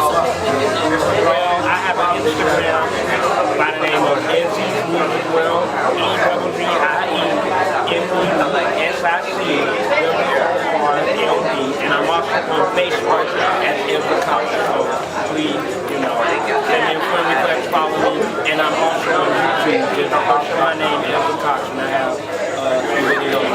Well, I have an Instagram by the name of Ezzy's Music World, EWVIESIC, and I'm also on Facebook at Ezzy Cox. So please, send me a friend request, follow me, and I'm also on YouTube. Just search my name, Ezzy Cox, and I have videos on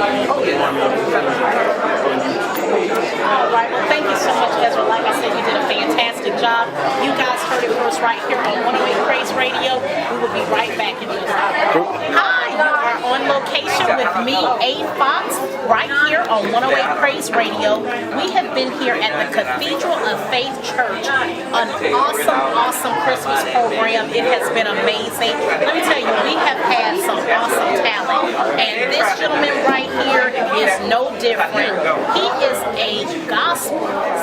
All right, well, thank you so much, Ezra. Like I said, you did a fantastic job. You guys heard it first right here on 108 Praise Radio. We will be right back in just a minute. Hi, you are on location with me, A. Fox, right here on 108 Praise Radio. We have been here at the Cathedral of Faith Church, an awesome Christmas program. It has been amazing. Let me tell you, we have had some awesome talent, and this gentleman right here is no different. He is a gospel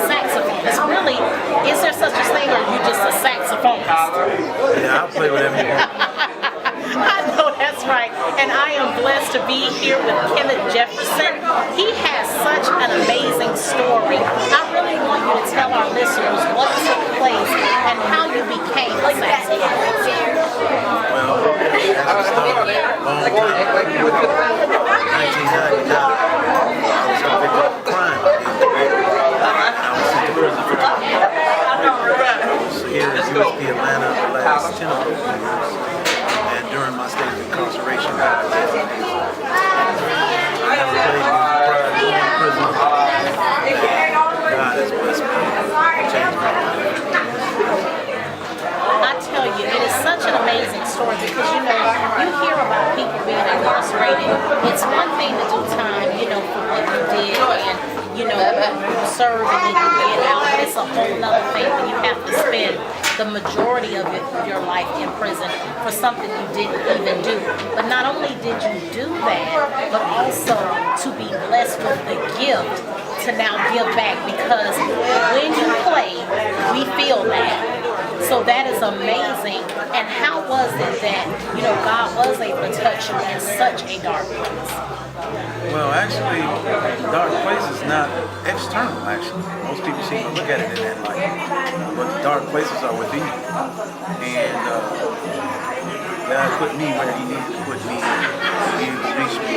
saxophonist. Really, is there such a thing, or are you just a saxophonist? Yeah, I'll play whatever you want. I know that's right. And I am blessed to be here with Kenneth Jefferson. He has such an amazing story. I really want you to tell our listeners what took place and how you became a saxophonist. Well, that's started a long time ago. 1999. I was convicted of a crime. I was sent to prison for 20 years. I was here at USP Atlanta for the last 10 of those years. And during my stay of incarceration, I never played music prior to going to prison. God has blessed me and changed my life. I tell you, it is such an amazing story because, you hear about people being incarcerated. It's one thing to do time, for what you did and, serve and then you get out. But it's a whole nother thing when you have to spend the majority of your life in prison for something you didn't even do. But not only did you do that, but also to be blessed with the gift to now give back, because when you play, we feel that. So that is amazing. And how was it that, God was able to touch you in such a dark place? Well, actually, dark place is not external, actually. Most people seem to look at it in that light. But the dark places are within you. And God put me where He needed to put me. He needed to reach me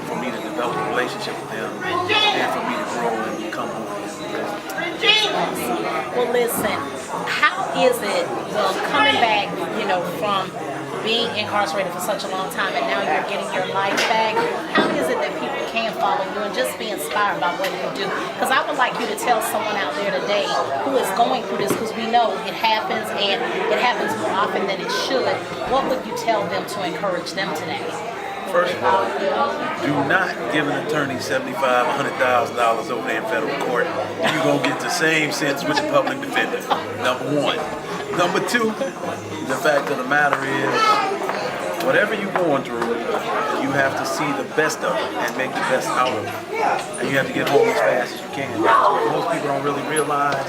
for me to develop a relationship with Him and for me to grow and become who I am. Well, listen, how is it, coming back, from being incarcerated for such a long time and now you're getting your life back, how is it that people can follow you and just be inspired by what you do? Because I would like you to tell someone out there today who is going through this, because we know it happens and it happens more often than it should. What would you tell them to encourage them today? First of all, do not give an attorney $75,000, $100,000 over there in federal court. You're going to get the same sentence with the public defender. Number one. Number two, the fact of the matter is, whatever you're going through, you have to see the best of it and make the best out of it. And you have to get home as fast as you can. What most people don't really realize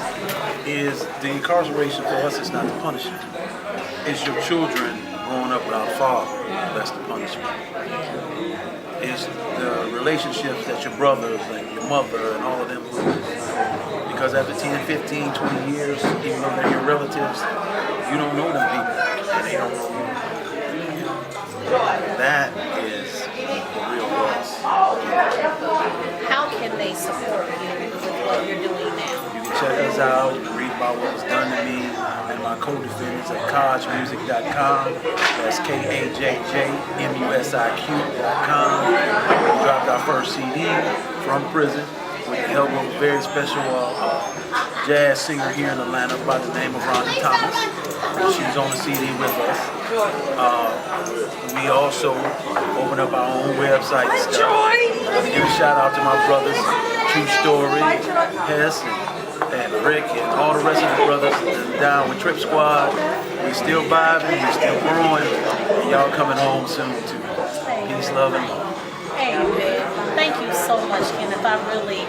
is the incarceration for us is not the punishment. It's your children growing up without a father. That's the punishment. It's the relationships that your brothers and your mother and all of them lose. Because after 10, 15, 20 years, even though they're your relatives, you don't know them people, and they don't know you. That is the real loss. How can they support you with what you're doing now? You can check us out, you can read about what was done to me and my co-defendants at kajmusic.com. That's KAJJMUSIQ.com. We dropped our first CD from prison with the help of a very special jazz singer here in Atlanta by the name of Rhonda Thomas. She's on the CD with us. We also open up our own website and stuff. Give a shout out to my brothers, True Story, Hess, and Rick, and all the rest of the brothers down with Trip Squad. We still vibing, we still growing, and y'all coming home soon too. Peace, love, and love. Amen. Thank you so much, Kenneth. I really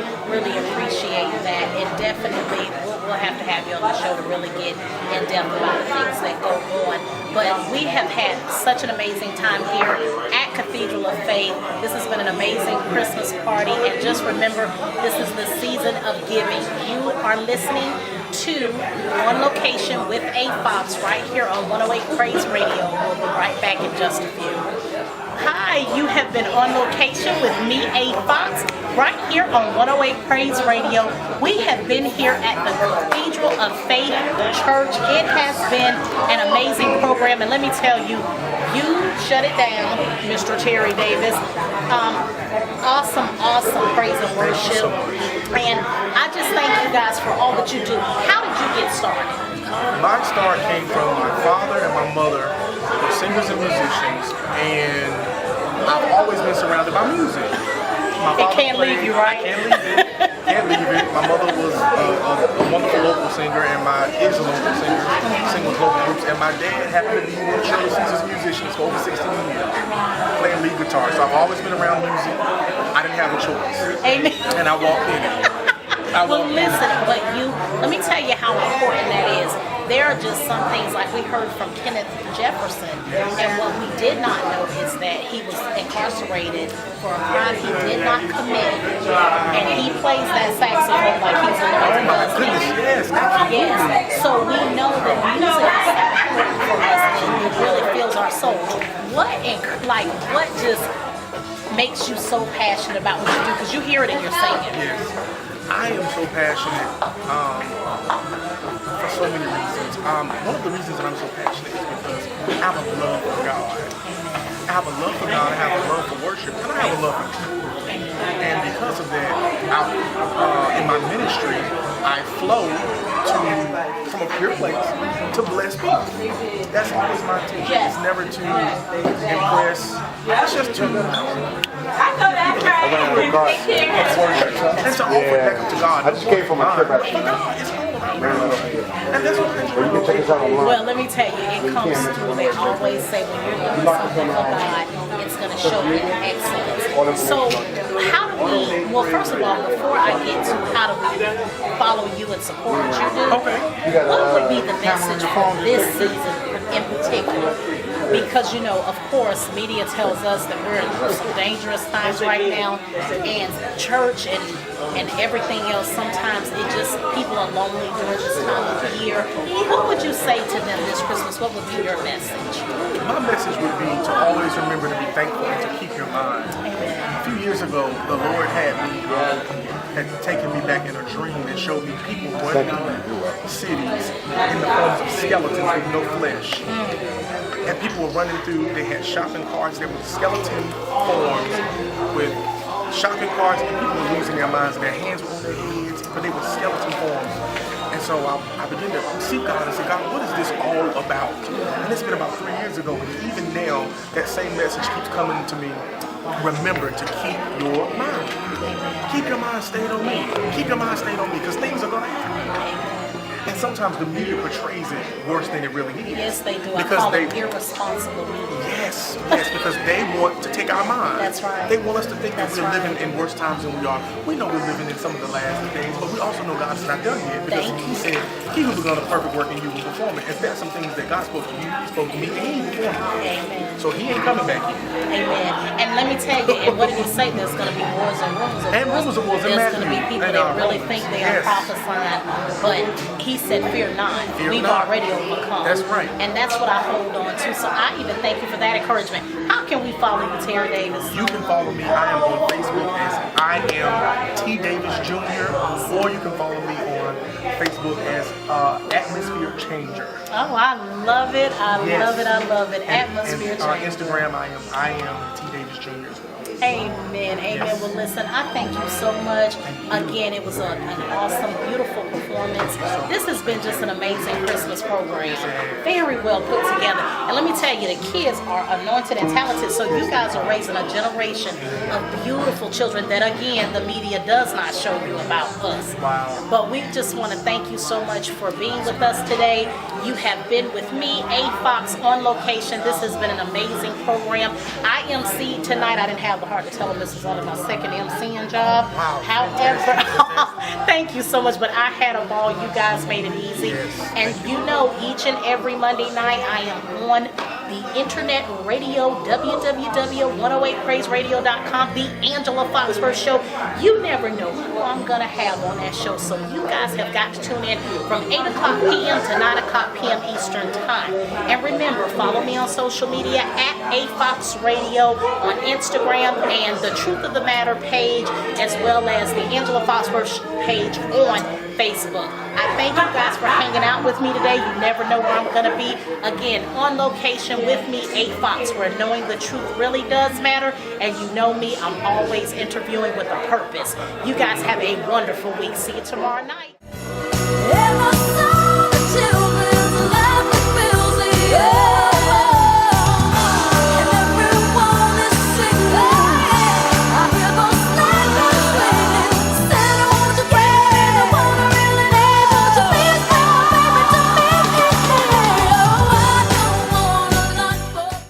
appreciate that. And definitely, we'll have to have you on the show to really get in depth about the things that go on. But we have had such an amazing time here at at Cathedral of Faith. This has been an amazing Christmas party, and just remember, this is the season of giving. You are listening to On Location with A Fox right here on 108 Praise Radio. We'll be right back in just a few. Hi, you have been on location with me, A Fox, right here on 108 Praise Radio. We have been here at the Cathedral of Faith Church. It has been an amazing program, and let me tell you, you shut it down, Mr. Terry Davis. Awesome praise and worship. And I just thank you guys for all that you do. How did you get started? My start came from my father and my mother, who are singers and musicians, and I've always been surrounded by music. It can't leave you, right? I can't leave it. Can't leave it. My mother was a wonderful local singer, and is a local singer, sing with local groups, and my dad happened to be one of Shirley Caesar's musicians for over 16 years, playing lead guitar. So I've always been around music. I didn't have a choice. Amen. And I walked in it. Well, listen, but let me tell you how important that is. There are just some things, like we heard from Kenneth Jefferson, and what we did not know is that he was incarcerated for a crime he did not commit, and he plays that saxophone like he's a Lord husband. Yes, so we know that music is important for us, and it really fills our soul. What just makes you so passionate about what you do? Because you hear it in your singing. Yes. I am so passionate for so many reasons. One of the reasons that I'm so passionate is because I have a love for God. I have a love for God, I have a love for worship, and I have a love for people. And because of that, in my ministry, I flow from a pure place to bless people. That's always my intention. It's never to impress. It's just to and to offer back up to God. I just came from a trip God, it's all about God. And that's what you can check us out online. Well, let me tell you, it comes through. They always say when you're doing something for God, it's going to show you excellence. So how do we, well, first of all, before I get to how do we follow you and support what you do, what would be the message for this season in particular? Because, of course, media tells us that we're in some dangerous times right now, and church and everything else, sometimes people are lonely during this time of the year. What would you say to them this Christmas? What would be your message? My message would be to always remember to be thankful and to keep your mind. A few years ago, the Lord had taken me back in a dream and showed me people running through cities in the forms of skeletons with no flesh. And people were running through, they had shopping carts, there were skeleton forms with shopping carts, and people were losing their minds, and their hands were on their heads, but they were skeleton forms. And so I began to seek God and say, God, what is this all about? And it's been about 3 years ago, and even now, that same message keeps coming to me. Remember to keep your mind. Keep your mind stayed on me. Keep your mind stayed on me, because things are going to happen. And sometimes the media portrays it worse than it really is. Yes, they do. Because I call it irresponsible media. Yes, because they want to take our mind. That's right. They want us to think that we're living in worse times than we are. We know we're living in some of the last days, but we also know God is not done yet, because He said, He who begun a perfect work in you will perform it. If there's some things that God spoke to you, He spoke to me, and He performed it. Amen. So He ain't coming back yet. Amen. And let me tell you, and what did He say? There's going to be wars and rumors of wars. And rumors of wars. There's going to be people that really think they are prophesying, but He said, fear not. We've already overcome. That's right. And that's what I hold on to. So I even thank you for that encouragement. How can we follow you, Terry Davis? You can follow me. I am on Facebook as I am T Davis Jr. Or you can follow me on Facebook as Atmosphere Changer. Oh, I love it. I love it. Atmosphere Changer. On Instagram, I am T Davis Jr. as well. Amen. Amen. Well, listen, I thank you so much. Again, it was an awesome, beautiful performance. This has been just an amazing Christmas program. Very well put together. And let me tell you, the kids are anointed and talented, so you guys are raising a generation of beautiful children that, again, the media does not show you about us. Wow. But we just want to thank you so much for being with us today. You have been with me, A Fox, on location. This has been an amazing program. I emceed tonight. I didn't have the heart to tell them this is only my second MCing job. Wow. However, thank you so much. But I had a ball. You guys made it easy. Yes. And you know, each and every Monday night, I am on the internet radio, www.108praiseradio.com, the Angela Foxworth Show. You never know who I'm going to have on that show, so you guys have got to tune in from 8 o'clock p.m. to 9 o'clock p.m. Eastern Time. And remember, follow me on social media at AFoxRadio on Instagram and the Truth of the Matter page, as well as the Angela Foxworth page on Facebook. I thank you guys for hanging out with me today. You never know where I'm going to be. Again, on location with me, A Foxworth, knowing the truth really does matter. And you know me, I'm always interviewing with a purpose. You guys have a wonderful week. See you tomorrow night.